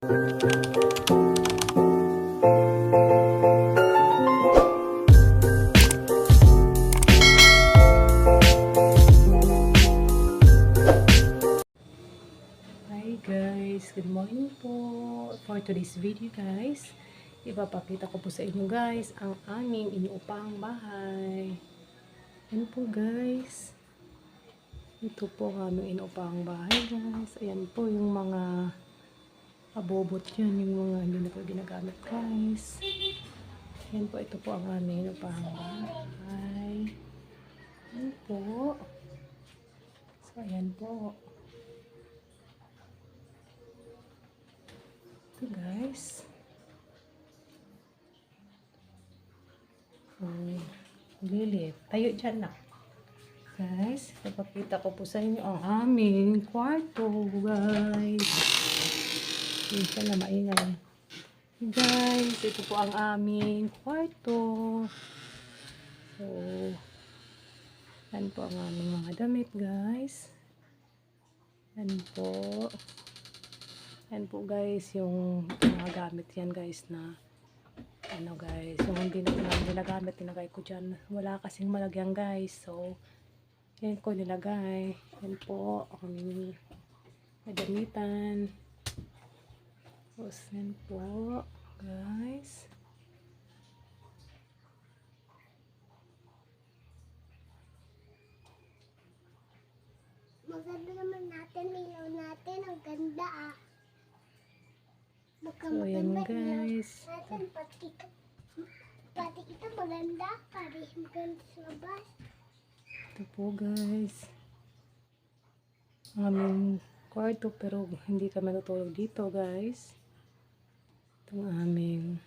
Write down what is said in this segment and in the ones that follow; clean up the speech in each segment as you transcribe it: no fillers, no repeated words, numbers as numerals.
Guys, good morning po. For today's video guys, ipapakita ko po sa inyo guys ang aming inuupang bahay. Yan po guys, ito po ang aming inuupang bahay guys. Ayan po yung mga abobot yan, yung mga hindi na po ginagamit guys. Yan po, ito po ang aming inuupang bahay. Yan po. So ayan po. Guys, lilit tayo dyan na guys. Ipapakita ko po sa inyo ang aming kwarto guys. Hindi siya na maingay guys. Ito po ang aming kwarto. So yan po ang aming mga damit guys. Yan po. Yan po guys, yung mga gamit yan guys na ano guys, yung hindi na ginagamit, nilagay ko dyan. Wala kasing malagyan guys, so yan ko nilagay. Yan po ang nadamitan. Tapos yan po guys. Maganda naman natin, ilaw natin, ang ganda ah. So yan guys, Pati ito maganda, pati maganda sa labas. ito po guys ang aming kwarto, pero hindi kami natulog dito guys. Itong aming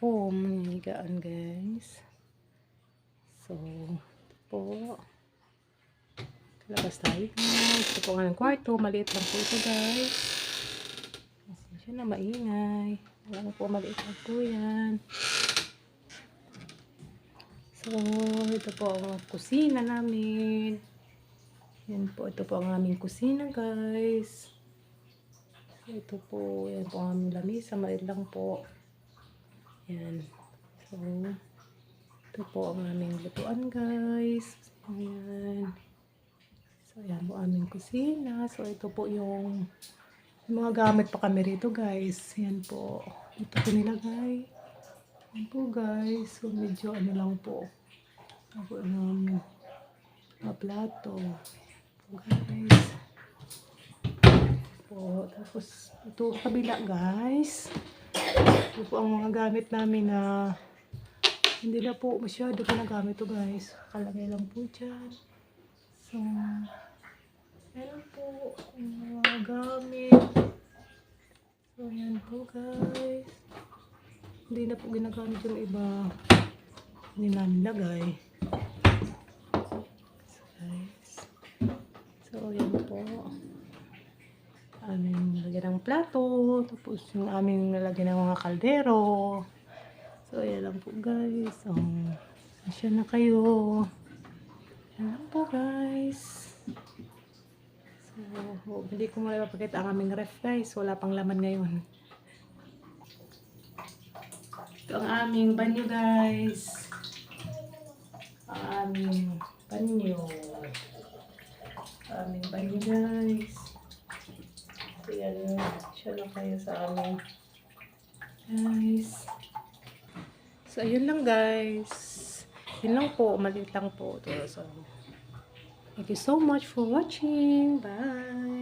foam higaan guys. So ito po, labas tayo guys. Ito po ang aming kwarto, maliit lang po ito guys. Na maingay. Wala po, maliit lang po yan. So, ito po ang kusina namin. Yan po, ito po ang aming kusina guys. So, ito po, yan po ang aming lamisa. Maliit lang po. Yan. So, ito po ang aming lutuan guys. Ayan. So, yan po aming kusina. So, ito po yung mga gamit pa kami rito guys. Yan po. Ito po nilagay. Yan po guys. So medyo ano lang po. Ako namin. Mga plato. Po guys. Po. Tapos ito kabila guys. Ito po ang mga gamit namin na hindi na po masyado ginagamit to guys. Kalagay lang po dyan. So ayan po yung mga gamit. So ayan po guys. Hindi na po ginagamit yung iba. Hindi namin lagay. So guys. So ayan po. Aming lagyan ng plato. Tapos yung aming nalagyan ng mga kaldero. So ayan lang po guys. So, asya na kayo. Ayan lang po guys. So, hindi ko muna ipapakita ang aming ref guys. Wala pang laman ngayon. Ito ang aming banyo guys. Ang aming banyo. Ang aming banyo guys. So, yan. Siya lang kayo sa amin. Guys. So, ayun lang guys. Yun lang po. Maliit lang po. So, thank you so much for watching. Bye!